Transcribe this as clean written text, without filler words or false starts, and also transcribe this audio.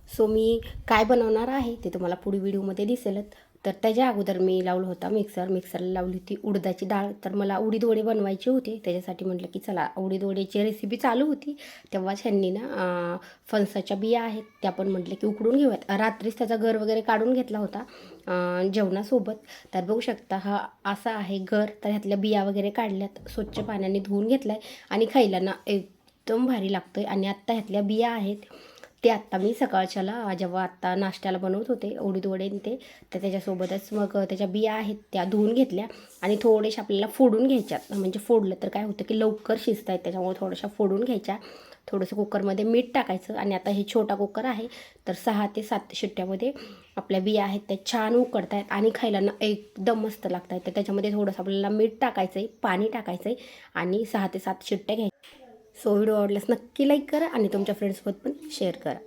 So मी काय बनवणार आहे ते तुम्हाला पुढे व्हिडिओमध्ये दिसेलच. तर त्याच्या अगोदर मी लावलं होता मिक्सरला लावली होती उडदाची डाळ. तर मला उडीद वडे बनवायचे होते, त्याच्यासाठी म्हटलं की चला उडीद वडेची रेसिपी चालू होती तेव्हाच ह्यांनी ना फणसाच्या बिया आहेत त्या पण म्हटलं की उकडून घेऊयात. रात्रीच त्याचा गर वगैरे काढून घेतला होता जेवणासोबत. तर बघू शकता हा असा आहे गर. तर ह्यातल्या बिया वगैरे काढल्यात, स्वच्छ पाण्याने धुवून घेतलाय आणि खायला ना एकदम भारी लागतोय. आणि आत्ता ह्यातल्या बिया आहेत ते आत्ता मी सकाळच्याला जेव्हा आत्ता नाश्त्याला बनवत होते उडीद वडे ते, तर त्याच्यासोबतच मग त्याच्या बिया आहेत त्या धुवून घेतल्या आणि थोडेशा आपल्याला फोडून घ्यायच्यात. म्हणजे फोडलं तर काय होतं की लवकर शिजत आहेत, त्याच्यामुळे थोड्याशा फोडून घ्यायच्या. थोडंसं कुकरमध्ये मीठ टाकायचं आणि आता हे छोटा कुकर आहे तर 6 ते 7 शिट्ट्यामध्ये आपल्या बिया आहेत त्या छान उकडत आहेत आणि खायला ना एकदम मस्त लागत आहेत. तर त्याच्यामध्ये थोडंसं आपल्याला मीठ टाकायचं आहे, पाणी टाकायचं आहे आणि 6 ते 7 शिट्ट्या घ्यायच्या. सो व्हिडिओ आवडल्यास नक्की लाईक करा आणि तुमच्या फ्रेंड्ससोबत पण शेअर करा.